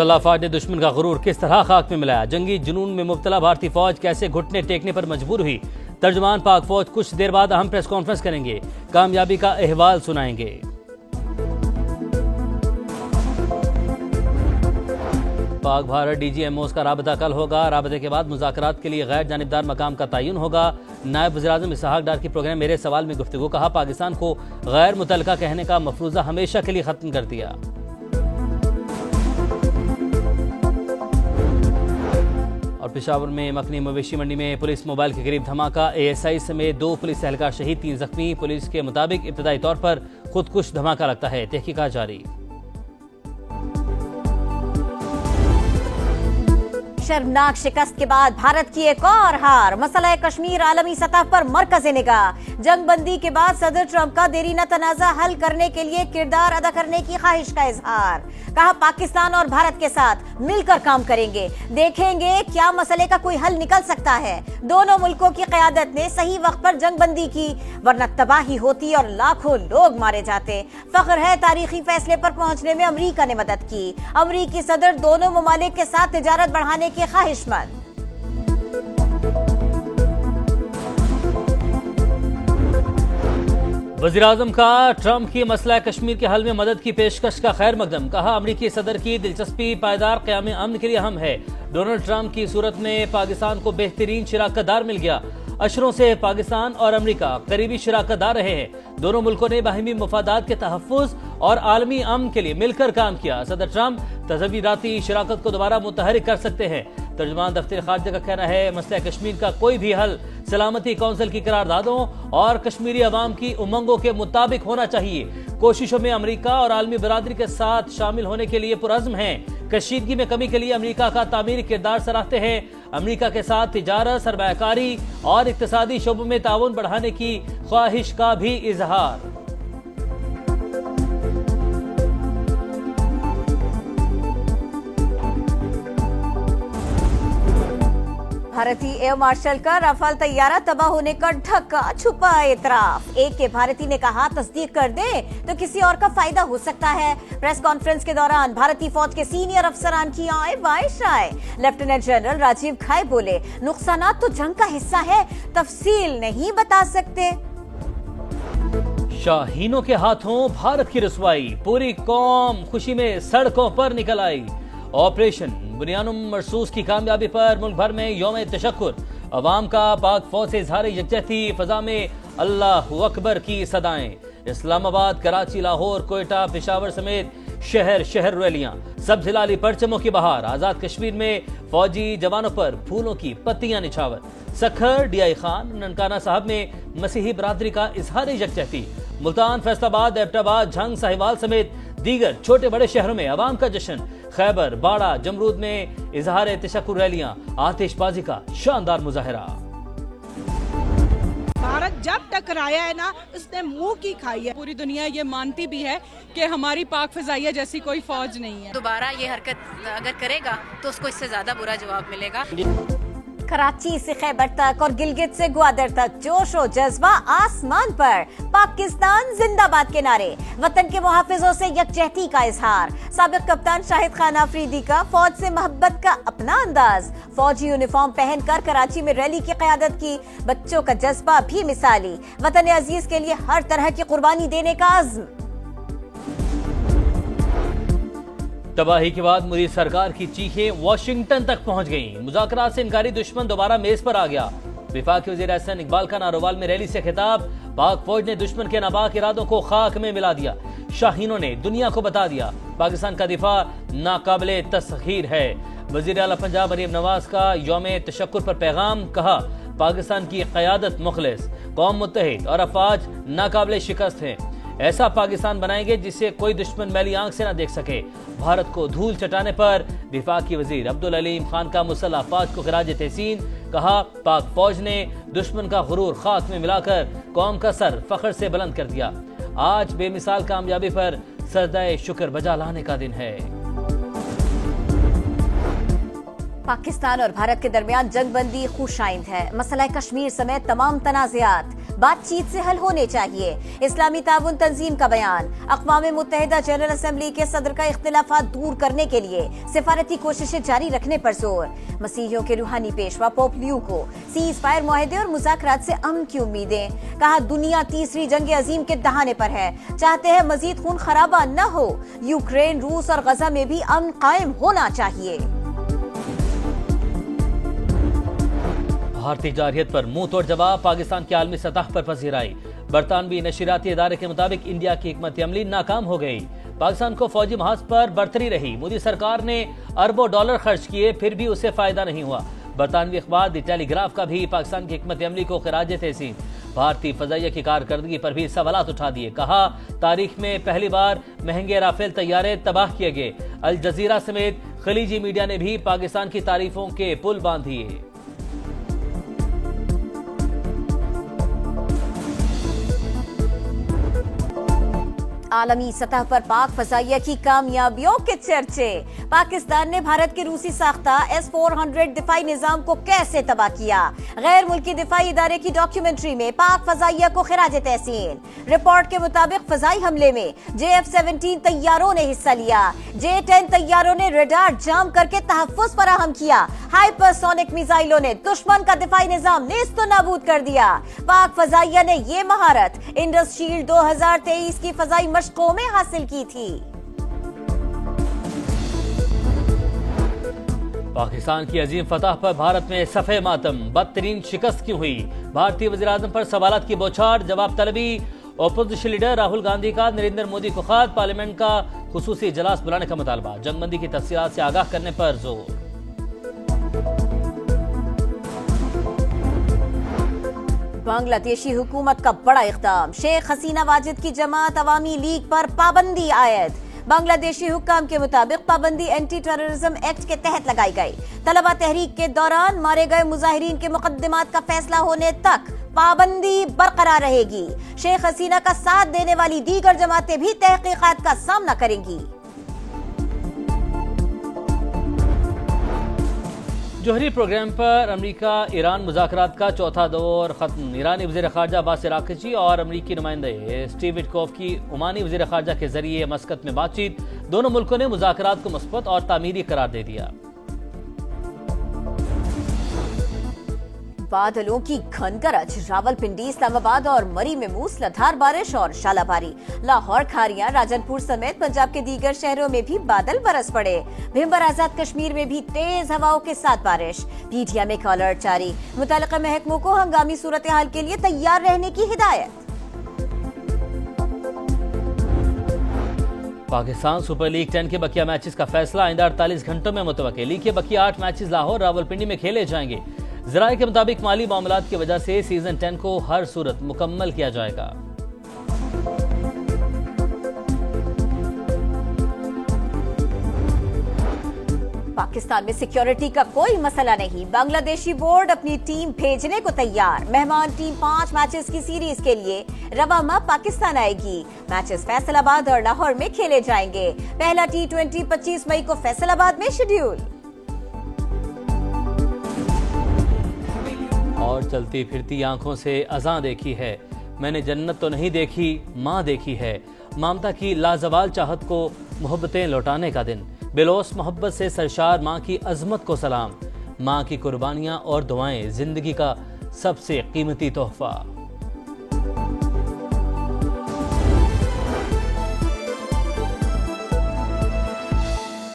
مسلح افواج نے دشمن کا غرور کس طرح خاک میں ملایا؟ جنگی جنون میں مبتلا بھارتی فوج کیسے گھٹنے ٹیکنے پر مجبور ہوئی؟ ترجمان پاک فوج کچھ دیر بعد اہم پریس کانفرنس کریں گے، کامیابی کا احوال سنائیں گے۔ Pak Bharat D G M Os کا رابطہ کل ہوگا۔ رابطے کے بعد مذاکرات کے لیے غیر جانبدار مقام کا تعین ہوگا۔ نائب وزیراعظم اسحاق ڈار کی پروگرام میرے سوال میں گفتگو، کہا پاکستان کو غیر متعلقہ کہنے کا مفروضہ ہمیشہ کے لیے ختم کر دیا۔ اور پشاور میں مکنی مویشی منڈی میں پولیس موبائل کے قریب دھماکہ، اے ایس آئی سمیت 2 پولیس اہلکار شہید، 3 زخمی۔ پولیس کے مطابق ابتدائی طور پر خودکش دھماکہ لگتا ہے، تحقیقات جاری۔ شرمناک شکست کے بعد بھارت کی ایک اور ہار، مسئلہ کشمیر عالمی سطح پر مرکز نگاہ۔ جنگ بندی کے بعد صدر ٹرمپ کا دیرینہ تنازع حل کرنے کے لیے کردار ادا کرنے کی خواہش کا اظہار، کہا پاکستان اور بھارت کے ساتھ مل کر کام کریں گے، دیکھیں گے کیا مسئلے کا کوئی حل نکل سکتا ہے۔ دونوں ملکوں کی قیادت نے صحیح وقت پر جنگ بندی کی، ورنہ تباہی ہوتی اور لاکھوں لوگ مارے جاتے۔ فخر ہے تاریخی فیصلے پر پہنچنے میں امریکہ نے مدد کی، امریکی صدر دونوں ممالک کے ساتھ تجارت بڑھانے کی خواہش مند۔ وزیراعظم کا ٹرمپ کی مسئلہ کشمیر کے حل میں مدد کی پیشکش کا خیر مقدم، کہا امریکی صدر کی دلچسپی پائیدار قیام امن کے لیے اہم ہے۔ ڈونلڈ ٹرمپ کی صورت میں پاکستان کو بہترین شراکت دار مل گیا۔ اشروں سے پاکستان اور امریکہ قریبی شراکت دار رہے ہیں۔ دونوں ملکوں نے باہمی مفادات کے تحفظ اور عالمی امن کے لیے مل کر کام کیا۔ صدر ٹرمپ تصویراتی شراکت کو دوبارہ متحرک کر سکتے ہیں۔ ترجمان دفتر خارجہ کا کہنا ہے مسئلہ کشمیر کا کوئی بھی حل سلامتی کونسل کی قراردادوں اور کشمیری عوام کی امنگوں کے مطابق ہونا چاہیے۔ کوششوں میں امریکہ اور عالمی برادری کے ساتھ شامل ہونے کے لیے پرعزم ہیں۔ کشیدگی میں کمی کے لیے امریکہ کا تعمیری کردار سراہتے ہیں۔ امریکہ کے ساتھ تجارت، سرمایہ کاری اور اقتصادی شعبوں میں تعاون بڑھانے کی خواہش کا بھی اظہار۔ بھارتی ایئر مارشل کا رافال طیارہ تباہ ہونے کا ڈھکا چھپا اعتراف، ایک کے بھارتی نے کہا تصدیق کر دیں تو کسی اور کا فائدہ ہو سکتا ہے۔ پریس کانفرنس کے دوران بھارتی فوج کے سینئر افسران کی آئے بائش رائے، لیفٹیننٹ جنرل راجیو کھائے بولے نقصانات تو جنگ کا حصہ ہے، تفصیل نہیں بتا سکتے۔ شاہینوں کے ہاتھوں بھارت کی رسوائی، پوری قوم خوشی میں سڑکوں پر نکل آئی۔ آپریشن بنیانم مرصوص کی کامیابی پر ملک بھر میں یوم تشکر، عوام کا پاک فوج سے اظہار یکجہتی، فضا میں اللہ اکبر کی صدائیں۔ اسلام آباد، کراچی، لاہور، کوئٹہ، پشاور سمیت شہر شہر ریلیاں، سبز ہلالی پرچموں کی بہار۔ آزاد کشمیر میں فوجی جوانوں پر پھولوں کی پتیاں نچھاور۔ سکھر، ڈی آئی خان، ننکانہ صاحب میں مسیحی برادری کا اظہار یکجہتی۔ ملتان، فیصل آباد، ایبٹ آباد، جھنگ، ساہیوال سمیت دیگر چھوٹے بڑے شہروں میں عوام کا جشن۔ خیبر، باڑہ، جمرود میں اظہار تشکر ریلیاں، آتش بازی کا شاندار مظاہرہ۔ بھارت جب ٹکرایا ہے نا، اس نے منہ کی کھائی ہے۔ پوری دنیا یہ مانتی بھی ہے کہ ہماری پاک فضائیہ جیسی کوئی فوج نہیں ہے۔ دوبارہ یہ حرکت اگر کرے گا تو اس کو اس سے زیادہ برا جواب ملے گا۔ کراچی سے خیبر تک اور گلگت سے گوادر تک جوش و جذبہ آسمان پر، پاکستان زندہ باد کے نعرے، وطن کے محافظوں سے یکجہتی کا اظہار۔ سابق کپتان شاہد خان آفریدی کا فوج سے محبت کا اپنا انداز، فوجی یونیفارم پہن کر کراچی میں ریلی کی قیادت کی۔ بچوں کا جذبہ بھی مثالی، وطن عزیز کے لیے ہر طرح کی قربانی دینے کا عزم۔ تباہی کے بعد مودی سرکار کی چیخیں واشنگٹن تک پہنچ گئیں۔ مذاکرات سے انکاری دشمن دوبارہ میز پر آ گیا۔ وفاقی وزیر احسن اقبال کا ناروال میں ریلی سے خطاب، پاک فوج نے دشمن کے ناپاک ارادوں کو خاک میں ملا دیا۔ شاہینوں نے دنیا کو بتا دیا پاکستان کا دفاع ناقابل تسخیر ہے۔ وزیر اعلیٰ پنجاب مریم نواز کا یوم تشکر پر پیغام، کہا پاکستان کی قیادت مخلص، قوم متحد اور افواج ناقابل شکست ہیں۔ ایسا پاکستان بنائیں گے جسے کوئی دشمن میلی آنکھ سے نہ دیکھ سکے۔ بھارت کو دھول چٹانے پر وفاقی وزیر عبدالعلیم خان کا مسلح افواج کو خراج تحسین، کہا پاک فوج نے دشمن کا غرور خاک میں ملا کر قوم کا سر فخر سے بلند کر دیا۔ آج بے مثال کامیابی پر سجدہ شکر بجا لانے کا دن ہے۔ پاکستان اور بھارت کے درمیان جنگ بندی خوش آئند ہے۔ مسئلہ کشمیر سمیت تمام تنازعات بات چیت سے حل ہونے چاہیے۔ اسلامی تعاون تنظیم کا بیان۔ اقوام متحدہ جنرل اسمبلی کے صدر کا اختلافات دور کرنے کے لیے سفارتی کوششیں جاری رکھنے پر زور۔ مسیحیوں کے روحانی پیشوا پوپ لیو کو سیز فائر معاہدے اور مذاکرات سے امن کی امیدیں۔ کہا دنیا تیسری جنگ عظیم کے دہانے پر ہے، چاہتے ہیں مزید خون خرابہ نہ ہو، یوکرین، روس اور غزہ میں بھی امن قائم ہونا چاہیے۔ بھارتی جارحیت پر منہ توڑ جواب پاکستان کی عالمی سطح پر پذیرائی۔ برطانوی نشریاتی ادارے کے مطابق انڈیا کی حکمت عملی ناکام ہو گئی، پاکستان کو فوجی محاذ پر برتری رہی، مودی سرکار نے اربوں ڈالر خرچ کیے پھر بھی اسے فائدہ نہیں ہوا۔ برطانوی اخبار دی ٹیلی گراف کا بھی پاکستان کی حکمت عملی کو خراج تحسین، بھارتی فضائیہ کی کارکردگی پر بھی سوالات اٹھا دیے۔ کہا تاریخ میں پہلی بار مہنگے رافیل طیارے تباہ کیے گئے۔ الجزیرہ سمیت خلیجی میڈیا نے بھی پاکستان کی تعریفوں کے پل باندھ دیے۔ عالمی سطح پر پاک فضائیہ کی کامیابیوں کے چرچے۔ پاکستان نے بھارت کے روسی ساختہ S-400 دفاعی نظام کو کیسے تباہ کیا؟ غیر ملکی دفاعی ادارے کی ڈاکیومنٹری میں پاک فضائیہ کو خراج تحسین۔ رپورٹ کے مطابق فضائی حملے میں JF-17 طیاروں نے حصہ لیا، J-10 طیاروں نے ریڈار جام کر کے تحفظ فراہم کیا، ہائپر سونک میزائلوں نے دشمن کا دفاعی نظام نیست و نابود کر دیا۔ پاک فضائیہ نے یہ مہارت انڈس شیلڈ 2023 کی فضائی مشقوں میں حاصل کی تھی۔ پاکستان کی عظیم فتح پر بھارت میں صفحہ ماتم، بدترین شکست کیوں ہوئی؟ بھارتی وزیراعظم پر سوالات کی بوچھاڑ، جواب طلبی۔ اپوزیشن لیڈر راہل گاندھی کا نریندر مودی کو خط، پارلیمنٹ کا خصوصی اجلاس بلانے کا مطالبہ، جنگ بندی کی تفصیلات سے آگاہ کرنے پر زور۔ بنگلہ دیشی حکومت کا بڑا اقدام، شیخ حسینہ واجد کی جماعت عوامی لیگ پر پابندی عائد۔ بنگلہ دیشی حکام کے مطابق پابندی اینٹی ٹیررزم ایکٹ کے تحت لگائی گئی۔ طلبہ تحریک کے دوران مارے گئے مظاہرین کے مقدمات کا فیصلہ ہونے تک پابندی برقرار رہے گی۔ شیخ حسینہ کا ساتھ دینے والی دیگر جماعتیں بھی تحقیقات کا سامنا کریں گی۔ جوہری پروگرام پر امریکہ ایران مذاکرات کا چوتھا دور ختم۔ ایرانی وزیر خارجہ عباس عراقچی اور امریکی نمائندے اسٹیو وٹکوف کی عمانی وزیر خارجہ کے ذریعے مسقط میں بات چیت، دونوں ملکوں نے مذاکرات کو مثبت اور تعمیری قرار دے دیا۔ بادلوں کی گھن گرج، راولپنڈی، اسلام آباد اور مری میں موسلادھار بارش اور ژالہ باری۔ لاہور، کھاریاں، راجن پور سمیت پنجاب کے دیگر شہروں میں بھی بادل برس پڑے۔ بھمبر آزاد کشمیر میں بھی تیز ہواؤں کے ساتھ بارش۔ PTI میں الرٹ جاری، متعلقہ محکموں کو ہنگامی صورتحال کے لیے تیار رہنے کی ہدایت۔ پاکستان سپر لیگ 10 کے بقیہ میچز کا فیصلہ آئندہ 48 گھنٹوں میں متوقع۔ لیگ کے بقیہ 8 میچز لاہور، راولپنڈی میں کھیلے جائیں گے۔ ذرائع کے مطابق مالی معاملات کی وجہ سے سیزن 10 کو ہر صورت مکمل کیا جائے گا۔ پاکستان میں سیکیورٹی کا کوئی مسئلہ نہیں، بنگلہ دیشی بورڈ اپنی ٹیم بھیجنے کو تیار۔ مہمان ٹیم 5 میچز کی سیریز کے لیے رواں ماہ پاکستان آئے گی۔ میچز فیصل آباد اور لاہور میں کھیلے جائیں گے۔ پہلا T20 25 مئی کو فیصل آباد میں شیڈیول۔ اور چلتی پھرتی آنکھوں سے اذاں دیکھی ہے، میں نے جنت تو نہیں دیکھی، ماں دیکھی ہے۔ ممتا کی لازوال چاہت کو محبتیں لوٹانے کا دن، بلوس محبت سے سرشار ماں کی عظمت کو سلام۔ ماں کی قربانیاں اور دعائیں زندگی کا سب سے قیمتی تحفہ۔